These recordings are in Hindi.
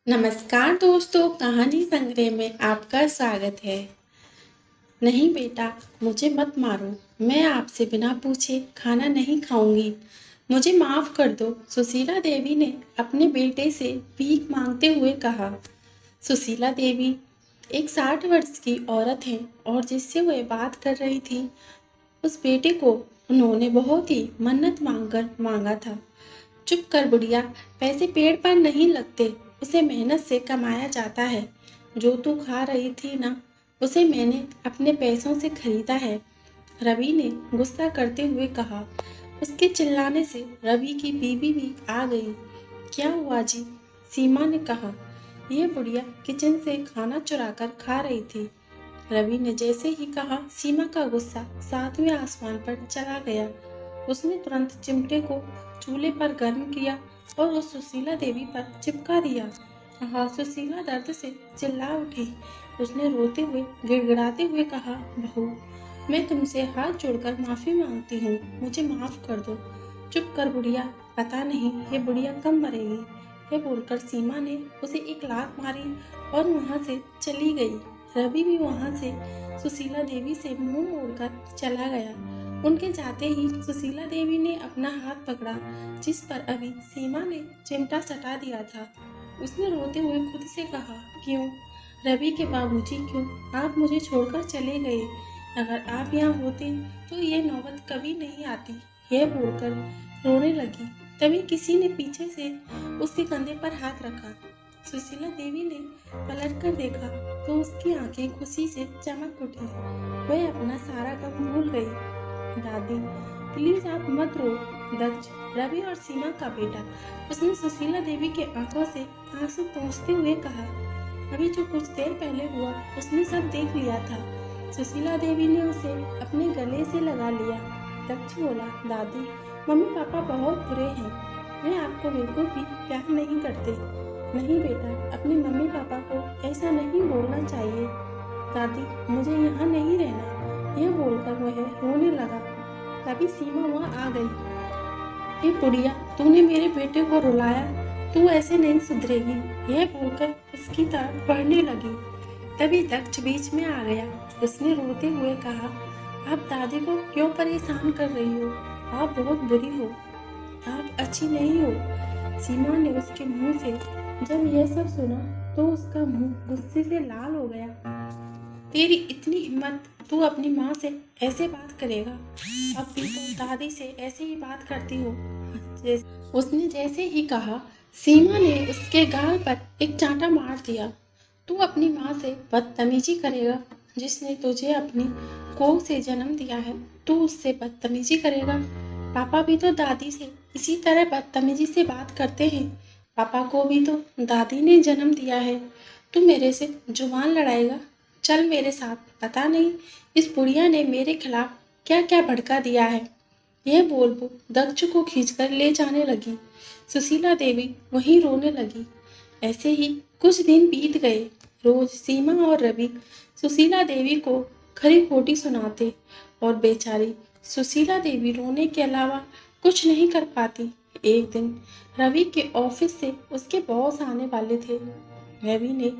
नमस्कार दोस्तों, कहानी संग्रह में आपका स्वागत है। नहीं बेटा, मुझे मत मारो। मैं आपसे बिना पूछे खाना नहीं खाऊंगी। मुझे माफ कर दो, सुशीला देवी ने अपने बेटे से भीख मांगते हुए कहा। सुशीला देवी एक 60 वर्ष की औरत है और जिससे वह बात कर रही थी, उस बेटे को उन्होंने बहुत ही मन्नत मांगकर मांगा था। चुप कर बुढ़िया, पैसे पेड़ पर नहीं लगते, उसे मेहनत से कमाया जाता है। जो तू खा रही थी ना, उसे मैंने अपने पैसों से खरीदा है। रवि ने गुस्सा करते हुए कहा। उसके चिल्लाने से रवि की बीवी भी आ गई। क्या हुआ जी? सीमा ने कहा। यह बुढ़िया किचन से खाना चुराकर खा रही थी। रवि ने जैसे ही कहा, सीमा का गुस्सा सातवें आसमान पर चला गया। उसने तुरंत चिमटे को चूल्हे पर गर्म किया और उस सुशीला देवी पर चिपका दिया। हाँ, सुशीला दर्द से चिल्ला उठी। उसने रोते हुए गिड़गिड़ाते हुए कहा, बहू, मैं तुमसे हाथ जोड़कर माफी मांगती हूँ, मुझे माफ कर दो। चुप कर बुढ़िया, पता नहीं ये बुढ़िया कब मरेगी। यह बोलकर सीमा ने उसे एक लात मारी और वहाँ से चली गई। रवि भी वहाँ से सुशीला देवी से मुंह मोड़कर चला गया। उनके जाते ही सुशीला देवी ने अपना हाथ पकड़ा, जिस पर अभी सीमा ने चिमटा सटा दिया था। उसने रोते हुए खुद से कहा, क्यों रवि के बाबूजी, क्यों आप मुझे छोड़कर चले गए? अगर आप यहाँ होते तो ये नौबत कभी नहीं आती। यह बोलकर रोने लगी। तभी किसी ने पीछे से उसके कंधे पर हाथ रखा। सुशीला देवी ने पलट कर देखा तो उसकी आंखें खुशी से चमक उठी। वह अपना सारा गम भूल गई। दादी, प्लीज आप मत रो। दक्ष, रवि और सीमा का बेटा, उसने सुशीला देवी के आंखों से आंसू पोंछते हुए कहा। अभी जो कुछ देर पहले हुआ उसने सब देख लिया था। सुशीला देवी ने उसे अपने गले से लगा लिया। दक्ष बोला, दादी, मम्मी पापा बहुत बुरे हैं, वे आपको बिल्कुल भी प्यार नहीं करते। नहीं बेटा, अपने मम्मी पापा को ऐसा नहीं बोलना चाहिए। दादी, मुझे यहाँ नहीं रहना। यह बोलकर वह रोने लगा। तभी सीमा वहाँ आ गई। ये बुढ़िया, तूने मेरे बेटे को रुलाया, तू ऐसे नहीं सुधरेगी। यह बोलकर उसकी तरफ बढ़ने लगी। तभी दक्ष बीच में आ गया। उसने रोते हुए कहा, आप दादी को क्यों परेशान कर रही हो? आप बहुत बुरी हो, आप अच्छी नहीं हो। सीमा ने उसके मुंह से जब यह सब सुना तो उसका मुंह गुस्से से लाल हो गया। तेरी इतनी हिम्मत, तू अपनी माँ से ऐसे बात करेगा? अब भी तो दादी से ऐसे ही बात करती हो। उसने जैसे ही कहा, सीमा ने उसके गाल पर एक चांटा मार दिया। तू अपनी माँ से बदतमीजी करेगा? जिसने तुझे अपनी कोख से जन्म दिया है, तू उससे बदतमीजी करेगा? पापा भी तो दादी से इसी तरह बदतमीजी से बात करते हैं। पापा को भी तो दादी ने जन्म दिया है। तू मेरे से जुबान लड़ाएगा? चल मेरे साथ, पता नहीं इस बुढ़िया ने मेरे खिलाफ क्या क्या भड़का दिया है। यह बोल वो दक्ष को खींचकर ले जाने लगी। सुशीला देवी वहीं रोने लगी। ऐसे ही कुछ दिन बीत गए। रोज सीमा और रवि सुशीला देवी को खरी खोटी सुनाते और बेचारी सुशीला देवी रोने के अलावा कुछ नहीं कर पाती। एक दिन रवि के ऑफिस से उसके बॉस आने वाले थे। रवि ने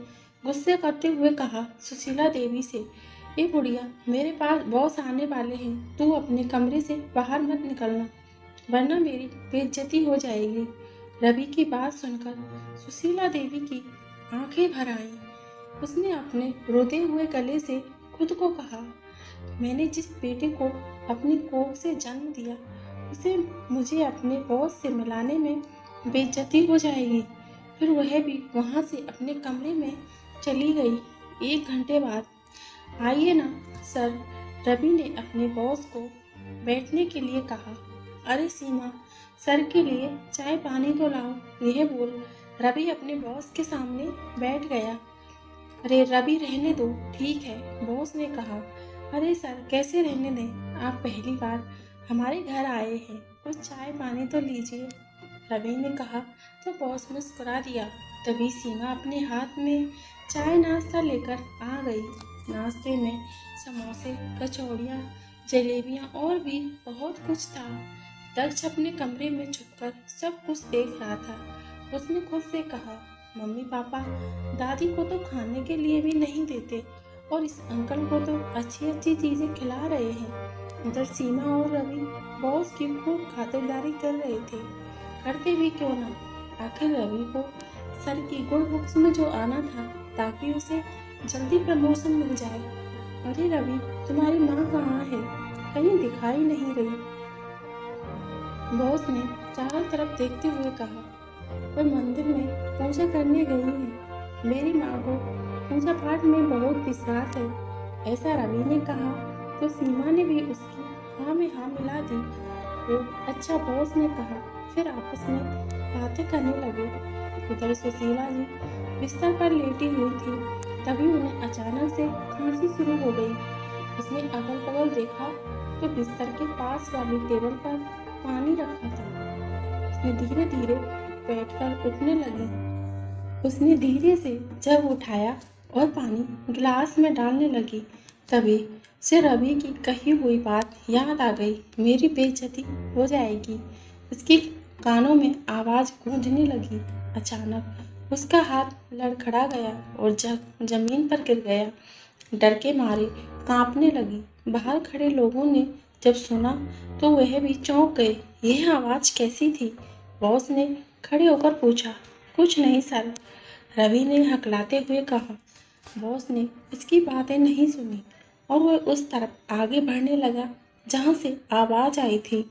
गुस्से करते हुए कहा सुशीला देवी से, ए बुढ़िया, मेरे पास बॉस आने वाले हैं, तू अपने कमरे से बाहर मत निकलना, वरना मेरी बेइज्जती हो जाएगी। रवि की बात सुनकर सुशीला देवी की आंखें भर आईं। उसने अपने रोते हुए गले से खुद को कहा, मैंने जिस बेटे को अपनी कोख से जन्म दिया, उसे मुझे अपने बॉस से मिलाने में बेइज्जती हो जाएगी। फिर वह भी वहाँ से अपने कमरे में चली गई। 1 घंटे बाद, आइए ना सर, रवि ने अपने बॉस को बैठने के लिए कहा। अरे सीमा, सर के लिए चाय पानी तो लाओ। यह बोल रवि अपने बॉस के सामने बैठ गया। अरे रवि, रहने दो, ठीक है, बॉस ने कहा। अरे सर, कैसे रहने दें, आप पहली बार हमारे घर आए हैं, कुछ चाय पानी तो लीजिए, रवि ने कहा। तो बॉस मुस्कुरा दिया। तभी सीमा अपने हाथ में चाय नाश्ता लेकर आ गई। नाश्ते में समोसे, कचौड़ियाँ, जलेबियाँ और भी बहुत कुछ था। दक्ष अपने कमरे में छुपकर सब कुछ देख रहा था। उसने खुद से कहा, मम्मी पापा दादी को तो खाने के लिए भी नहीं देते और इस अंकल को तो अच्छी अच्छी चीज़ें खिला रहे हैं। उधर सीमा और रवि बॉस की खूब खातिरदारी कर रहे थे। करते भी क्यों ना, आखिर रवि को सर की गुड बुक्स में जो आना था ताकि उसे जल्दी प्रमोशन मिल जाए। अरे रवि, तुम्हारी माँ कहाँ है? कहीं दिखाई नहीं रही। बॉस ने चारों तरफ देखते हुए कहा, वह मंदिर में पूजा करने गई है। मेरी माँ को पूजा पाठ में बहुत विश्वास है। ऐसा रवि ने कहा तो सीमा ने भी उसकी हाँ में हाँ मिला दी। वो अच्छा, बॉस ने कहा। फिर आपस में बातें करने लगे। उधर सुशीला जी बिस्तर पर लेटी हुई थी। तभी उन्हें अचानक से खांसी शुरू हो गई। उसने अगल बगल देखा तो बिस्तर के पास वाली टेबल पर पानी रखा था। उसने धीरे धीरे बैठकर उठने लगी। उसने धीरे से जग उठाया और पानी गिलास में डालने लगी। तभी से रवि की कही हुई बात याद आ गई। मेरी बेइज्जती हो जाएगी। उसकी कानों में आवाज़ गूंजने लगी। अचानक उसका हाथ लड़खड़ा गया और जग जमीन पर गिर गया। डर के मारे कांपने लगी। बाहर खड़े लोगों ने जब सुना तो वह भी चौंक गए। यह आवाज़ कैसी थी? बॉस ने खड़े होकर पूछा। कुछ नहीं सर, रवि ने हकलाते हुए कहा। बॉस ने इसकी बातें नहीं सुनी और वह उस तरफ आगे बढ़ने लगा जहाँ से आवाज़ आई थी।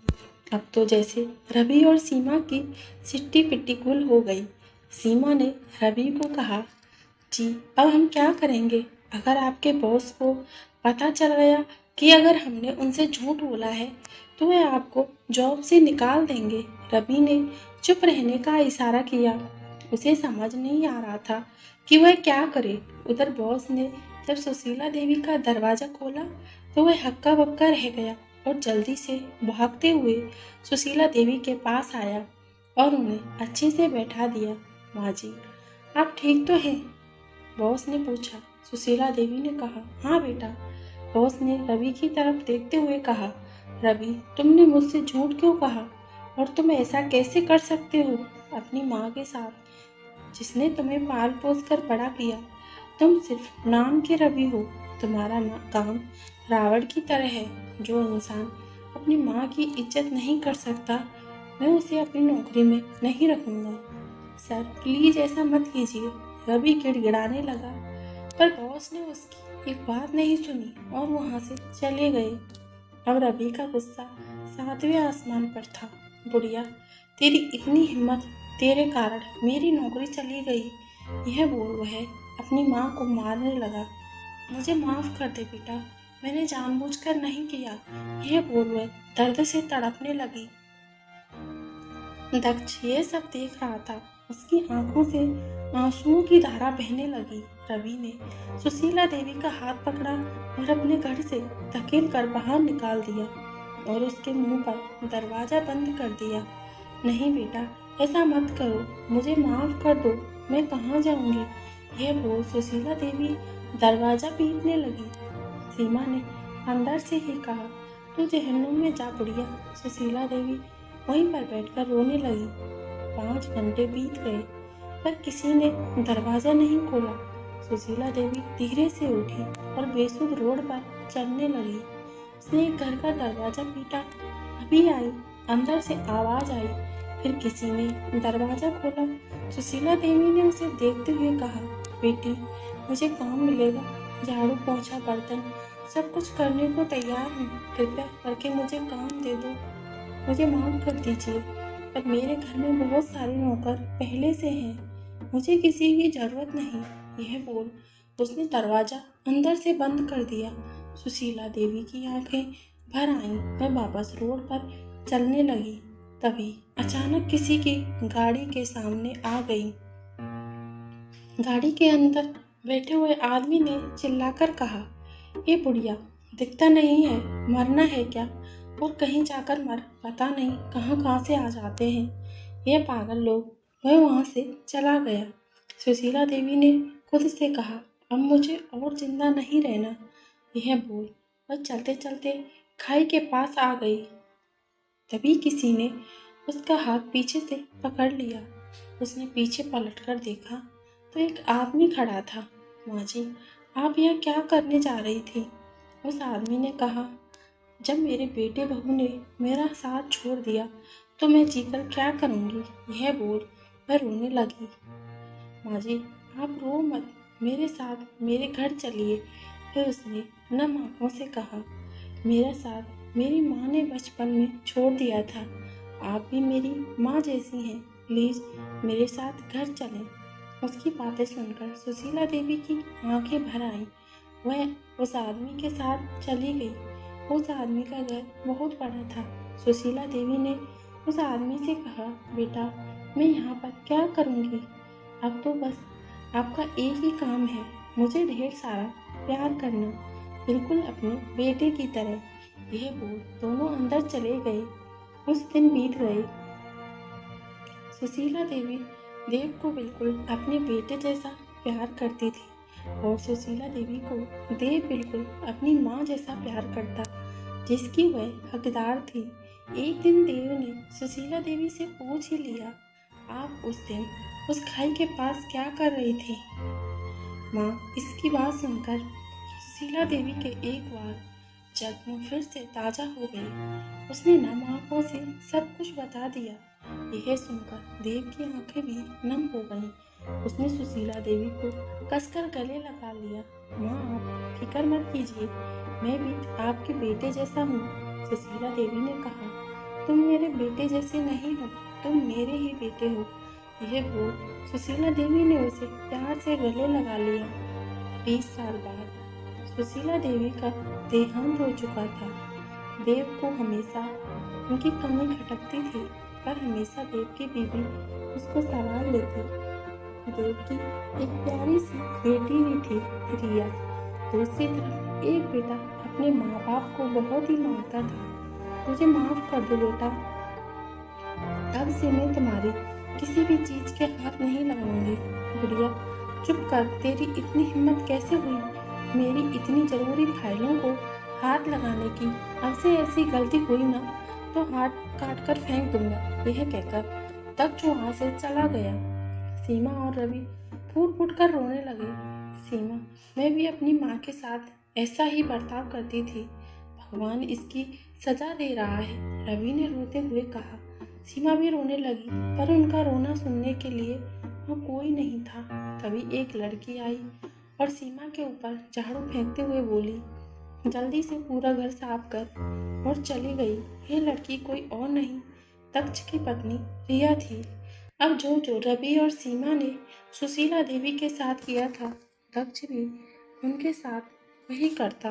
अब तो जैसे रवि और सीमा की सिट्टी पिट्टी गुल हो गई। सीमा ने रवि को कहा, जी अब हम क्या करेंगे? अगर आपके बॉस को पता चल गया कि अगर हमने उनसे झूठ बोला है तो वे आपको जॉब से निकाल देंगे। रवि ने चुप रहने का इशारा किया। उसे समझ नहीं आ रहा था कि वह क्या करे। उधर बॉस ने जब सुशीला देवी का दरवाज़ा खोला तो वह हक्का बक्का रह गया और जल्दी से भागते हुए सुशीला देवी के पास आया और उन्हें अच्छे से बैठा दिया। माँ जी, आप ठीक तो हैं? बॉस ने पूछा। सुशीला देवी ने कहा, हाँ बेटा। बॉस ने रवि की तरफ देखते हुए कहा, रवि, तुमने मुझसे झूठ क्यों कहा? और तुम ऐसा कैसे कर सकते हो अपनी माँ के साथ, जिसने तुम्हें पाल पोस कर बड़ा किया? तुम सिर्फ नाम के रवि हो। तुम्हारा काम रावण की तरह है। जो इंसान अपनी माँ की इज्जत नहीं कर सकता, मैं उसे अपनी नौकरी में नहीं रखूँगा। सर प्लीज़ ऐसा मत कीजिए। रवि गिड़गिड़ाने लगा, पर बॉस ने उसकी एक बात नहीं सुनी और वहाँ से चले गए। अब रवि का गुस्सा 7वें आसमान पर था। बुढ़िया, तेरी इतनी हिम्मत, तेरे कारण मेरी नौकरी चली गई। यह बोल वह अपनी माँ को मारने लगा। मुझे माफ़ कर दे बेटा, मैंने जानबूझकर नहीं किया। यह बोल वह दर्द से तड़पने लगी। दक्ष ये सब देख रहा था। उसकी आंखों से आंसुओं की धारा बहने लगी। रवि ने सुशीला देवी का हाथ पकड़ा और अपने घर से धकेल कर बाहर निकाल दिया और उसके मुंह पर दरवाज़ा बंद कर दिया। नहीं बेटा, ऐसा मत करो, मुझे माफ़ कर दो, मैं कहाँ जाऊँगी? यह बोल सुशीला देवी दरवाज़ा पीटने लगी। सीमा ने अंदर से ही कहा, तू जहन्नुम में जा बुढ़िया। सुशीला देवी वहीं पर बैठकर रोने लगी। 5 घंटे बीत गए पर किसी ने दरवाज़ा नहीं खोला। सुशीला देवी धीरे से उठी और बेसुध रोड पर चलने लगी। उसने एक घर का दरवाज़ा पीटा। अभी आई, अंदर से आवाज़ आई। फिर किसी ने दरवाज़ा खोला। सुशीला देवी ने उसे देखते हुए कहा, बेटी, मुझे काम मिलेगा। झाड़ू पोंछा बर्तन सब कुछ करने को तैयार हूँ। कृपया करके मुझे काम दे दो। मुझे माफ़ कर दीजिए, पर मेरे घर में बहुत सारे नौकर पहले से हैं। मुझे किसी की ज़रूरत नहीं। यह बोल उसने दरवाज़ा अंदर से बंद कर दिया। सुशीला देवी की आंखें भर आईं। वह वापस रोड पर चलने लगी। तभी अचानक किसी की गाड़ी के सामने आ गई। गाड़ी के अंदर बैठे हुए आदमी ने चिल्लाकर कहा, ये बुढ़िया, दिखता नहीं है, मरना है क्या? और कहीं जाकर मर, पता नहीं कहाँ कहाँ से आ जाते हैं ये पागल लोग। वह वहाँ से चला गया। सुशीला देवी ने खुद से कहा, अब मुझे और जिंदा नहीं रहना। यह बोल वह चलते चलते खाई के पास आ गई। तभी किसी ने उसका हाथ पीछे से पकड़ लिया। उसने पीछे पलटकर देखा तो एक आदमी खड़ा था। माँ जी, आप यह क्या करने जा रही थी? उस आदमी ने कहा, जब मेरे बेटे बहू ने मेरा साथ छोड़ दिया तो मैं जीकर क्या करूँगी? यह बोल वह रोने लगी। माँ जी, आप रो मत, मेरे साथ मेरे घर चलिए। फिर उसने नम आँखों से कहा, मेरा साथ मेरी माँ ने बचपन में छोड़ दिया था। आप भी मेरी माँ जैसी हैं, प्लीज़ मेरे साथ घर चलें। उसकी बातें सुनकर सुशीला देवी की आंखें भर आईं। वह उस आदमी के साथ चली गई। उस आदमी का घर बहुत बड़ा था। सुशीला देवी ने उस आदमी से कहा, बेटा, मैं यहाँ पर क्या करूँगी? अब तो बस आपका एक ही काम है, मुझे ढेर सारा प्यार करना, बिल्कुल अपने बेटे की तरह। यह बोल दोनों अंदर चले गए। कुछ दिन बीत गए। सुशीला देवी देव को बिल्कुल अपने बेटे जैसा प्यार करती थी और सुशीला देवी को देव बिल्कुल अपनी माँ जैसा प्यार करता, जिसकी वह हकदार थी। एक दिन देव ने सुशीला देवी से पूछ ही लिया, आप उस दिन उस खाई के पास क्या कर रही थी? माँ इसकी बात सुनकर सुशीला देवी के एक बार जख्म फिर से ताजा हो गए। उसने नम आंखों से सब कुछ बता दिया। यह सुनकर देव की आंखें भी नम हो गईं। उसने सुशीला देवी को कसकर गले लगा लिया। माँ, आप फिक्र मत कीजिए, मैं भी आपके बेटे जैसा हूँ। सुशीला देवी ने कहा, तुम मेरे बेटे जैसे नहीं हो, तुम मेरे ही बेटे हो। यह बोल सुशीला देवी ने उसे प्यार से गले लगा लिया। 20 साल बाद सुशीला देवी का देहांत हो चुका था। देव को हमेशा उनकी कमी खटकती थी, पर हमेशा देव की बीवी उसको संभाल लेती। देव की एक प्यारी सी बेटी भी थी, रिया। दूसरी तरफ एक बेटा अपने माँ बाप को बहुत ही मानता था। मुझे माफ कर दो बेटा, अब से मैं तुम्हारी किसी भी चीज के हाथ नहीं लगाऊंगी। गुड़िया, चुप कर, तेरी इतनी हिम्मत कैसे हुई मेरी इतनी जरूरी फाइलों को हाथ लगाने की? अब से ऐसी गलती हुई ना तो हाथ काट कर फेंक दूंगा। यह कहकर दक्ष वहां से चला गया। सीमा और रवि फूट फूट कर रोने लगे। सीमा, मैं भी अपनी माँ के साथ ऐसा ही बर्ताव करती थी, भगवान इसकी सजा दे रहा है, रवि ने रोते हुए कहा। सीमा भी रोने लगी, पर उनका रोना सुनने के लिए वहाँ कोई नहीं था। तभी एक लड़की आई और सीमा के ऊपर झाड़ू फेंकते हुए बोली, जल्दी से पूरा घर साफ कर, और चली गई। यह लड़की कोई और नहीं, दक्ष की पत्नी रिया थी। अब जो रवि और सीमा ने सुशीला देवी के साथ किया था, दक्ष भी उनके साथ वही करता।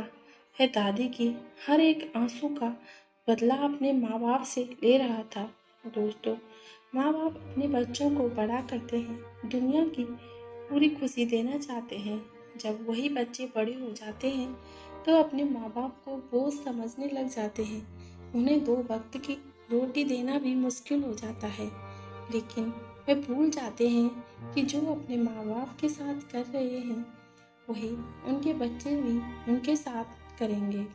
वह दादी की हर एक आंसू का बदला अपने माँ बाप से ले रहा था। दोस्तों, माँ बाप अपने बच्चों को बड़ा करते हैं, दुनिया की पूरी खुशी देना चाहते हैं। जब वही बच्चे बड़े हो जाते हैं तो अपने माँ बाप को बोझ समझने लग जाते हैं। उन्हें 2 वक्त की रोटी देना भी मुश्किल हो जाता है, लेकिन वे भूल जाते हैं कि जो अपने माँ बाप के साथ कर रहे हैं वही उनके बच्चे भी उनके साथ करेंगे।